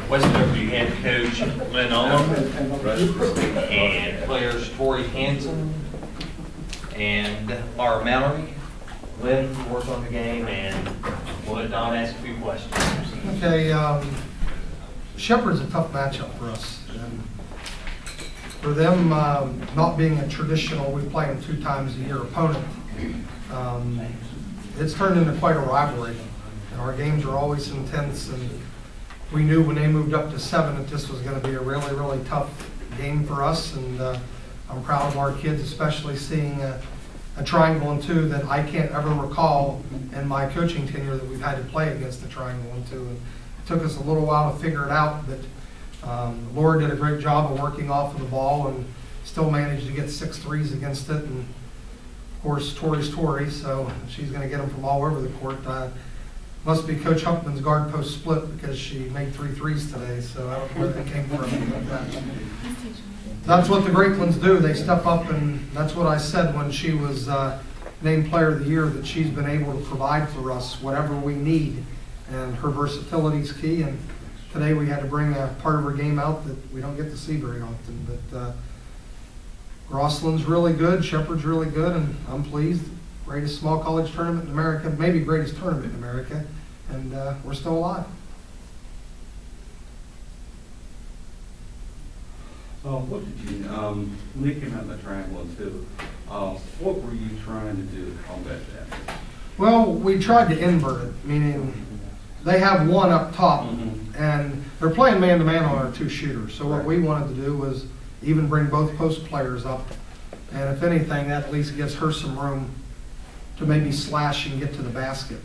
West over to Head Coach Lynn Ullom and players Tori, Hanson, and our Malernee. Lynn works on the game, and we'll let Don ask a few questions. Okay, Shepherd's a tough matchup for us. And for them, not being a traditional, we play them 2 times a year opponent, it's turned into quite a rivalry. And our games are always intense, and we knew when they moved up to 7 that this was going to be a really, really tough game for us. And I'm proud of our kids, especially seeing a triangle and 2 that I can't ever recall in my coaching tenure that we've had to play against the triangle and 2. And it took us a little while to figure it out, but Laura did a great job of working off of the ball and still managed to get 6 threes against it. And of course, Tori's Tori, so she's going to get them from all over the court. Must be Coach Huckman's guard post split because she made 3 threes today, so I don't know where that came from. That's what the great ones do. They step up, and that's what I said when she was named Player of the Year, that she's been able to provide for us whatever we need, and her versatility is key. And today we had to bring a part of her game out that we don't get to see very often. But Rossland's really good, Shepherd's really good, and I'm pleased. Greatest small college tournament in America, maybe greatest tournament in America, and we're still alive. What did you, when they came out in the triangle and 2, what were you trying to do to combat that? Well, we tried to invert it, meaning they have 1 up top, and they're playing man-to-man on our 2 shooters. So what we wanted to do was even bring both post players up, and if anything, that at least gives her some room to maybe slash and get to the basket.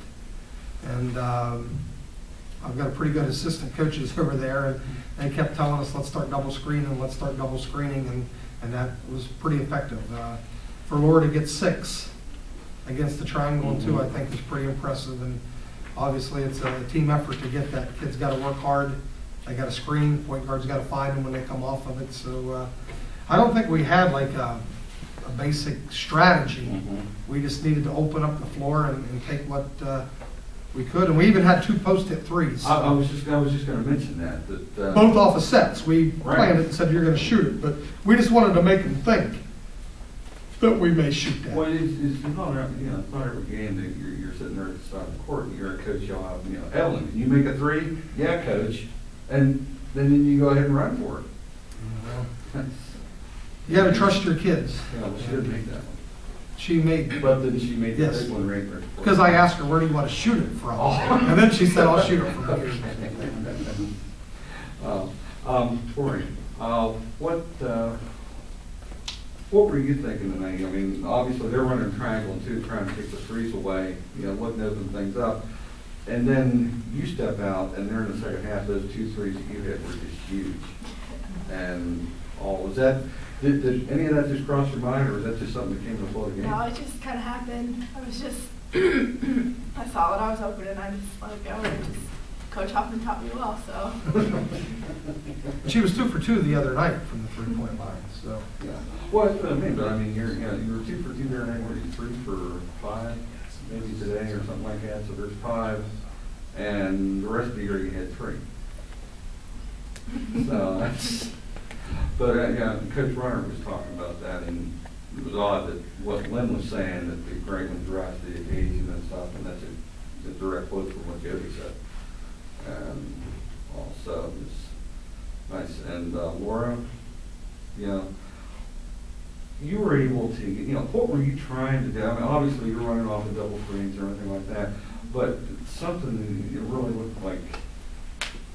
And I've got a pretty good assistant coaches over there, and they kept telling us, let's start double screening, let's start double screening, and that was pretty effective. For Laura to get 6 against the triangle and 2, I think is pretty impressive. And obviously it's a team effort to get that. Kids got to work hard. They got to screen. Point guards got to find them when they come off of it. So I don't think we had like a basic strategy. We just needed to open up the floor and take what we could, and we even had 2 post-hit threes. I was just going to mention that both off of sets. We planned it and said you're going to shoot it, but we just wanted to make them think that we may shoot that. Well, it's not, it's not every game that you're sitting there at the side of the court and you're a coach. You'll have, Ellen, can you make a 3? Yeah, coach, and then you go ahead and run for it. You got to trust your kids. Yeah, well, she didn't make that one. She made, but then she made the yes, big one right there. Because I asked her, where do you want to shoot it from? And then she said, I'll shoot it from here. Tori, what were you thinking tonight? I mean, obviously they're running triangle and 2, trying to take the threes away, looking to open things up. And then you step out, and there in the second half, those 2 threes that you hit were just huge. And was that, did any of that just cross your mind, or was that just something that came to the flow of the game? No, it just kind of happened. I was just, I saw it, I was open, and I just let it go. And just, Coach Hoffman taught me well, so. She was 2 for 2 the other night from the 3-point line, so. Yeah. Well, that's what I mean, but I mean, you were 2 for 2 there, and were you 3 for 5, maybe today, or something like that, so there's 5, and the rest of the year you had 3. So that's, but Coach Runner was talking about that, and it was odd that what Lynn was saying, that the great ones rise to the occasion and stuff, and that's a direct quote from what Jody said. And also, it's nice. And Laura, you were able to, what were you trying to do? I mean, obviously you're running off the double screens or anything like that, but something that it really looked like,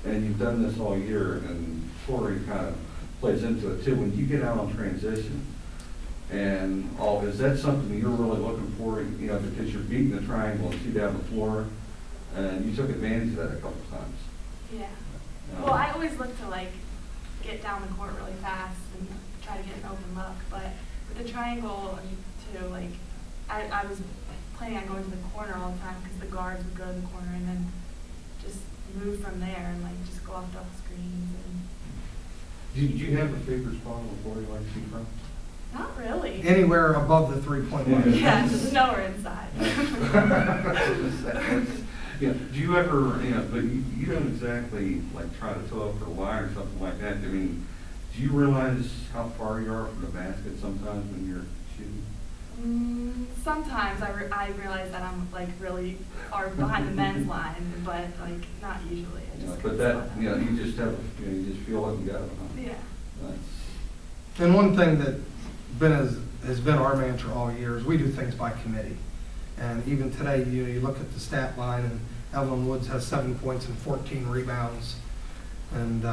and you've done this all year, and Tori kind of plays into it too. When you get out on transition, and is that something you're really looking for? Because you're beating the triangle and 2 down the floor, and you took advantage of that a couple times. Yeah. Well, I always look to get down the court really fast and try to get an open look, but with the triangle too, I was planning on going to the corner all the time because the guards would go to the corner and then just move from there and just go off double screens. And did you have a favorite spot on the floor you like to shoot from? Not really. Anywhere above the 3-point line. Yeah, just nowhere inside. Yeah, do you ever, but you don't exactly like try to toe up for the line or something like that. I mean, do you realize how far you are from the basket sometimes when you're shooting? Sometimes I realize that I'm like really far behind the men's line, but like not usually. I just But that, you just have, you just feel like you got it. Huh? Yeah. That's, And one thing that has been our mantra all year is we do things by committee. And even today, you look at the stat line, and Evelyn Woods has 7 points and 14 rebounds. And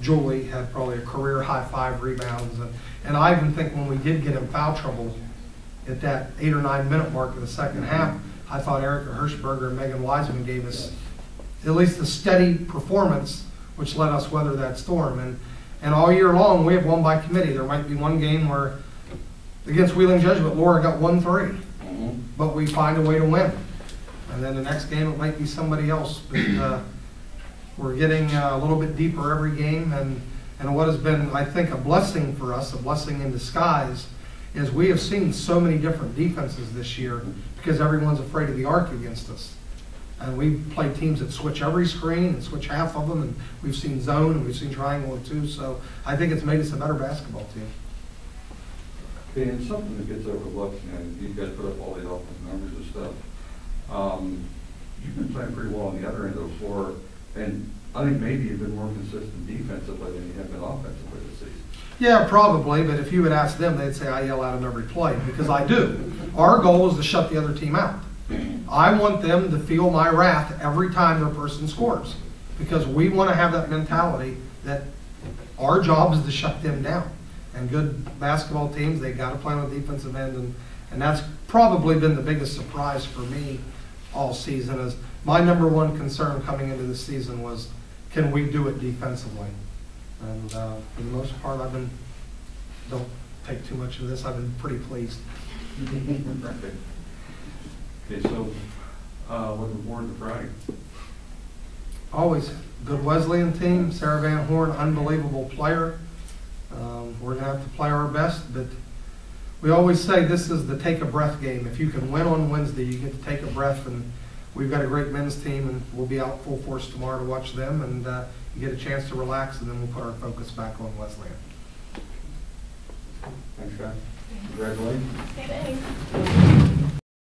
Julie had probably a career high 5 rebounds. And I even think when we did get in foul trouble at that 8 or 9 minute mark of the second half, I thought Erica Hirschberger and Megan Wiseman gave us at least a steady performance, which let us weather that storm. And all year long, we have won by committee. There might be one game where, against Wheeling Jesuit, Laura got 1-3, but we find a way to win. And then the next game, it might be somebody else. But we're getting a little bit deeper every game. And what has been, I think, a blessing for us, a blessing in disguise, is we have seen so many different defenses this year because everyone's afraid of the arc against us. And we've played teams that switch every screen and switch half of them, and we've seen zone and we've seen triangle too. So I think it's made us a better basketball team. okay, and something that gets overlooked, you guys put up all these offensive numbers and stuff. You've been playing pretty well on the other end of the floor, and I think maybe you've been more consistent defensively than you have been offensively this season. Yeah, probably, but if you would ask them, they'd say I yell at them every play, because I do. Our goal is to shut the other team out. I want them to feel my wrath every time their person scores, because we want to have that mentality that our job is to shut them down. And good basketball teams, they got to play on the defensive end, and that's probably been the biggest surprise for me all season. Is my number one concern coming into the season was, can we do it defensively? And for the most part, don't take too much of this, I've been pretty pleased. Okay, so looking forward to Friday. Always good Wesleyan team. Sarah Van Horn, unbelievable player. We're going to have to play our best, but we always say this is the take a breath game. If you can win on Wednesday, you get to take a breath, and we've got a great men's team, and we'll be out full force tomorrow to watch them, and you get a chance to relax, and then we'll put our focus back on Wesleyan. Thanks, guys. Congratulations. Thanks.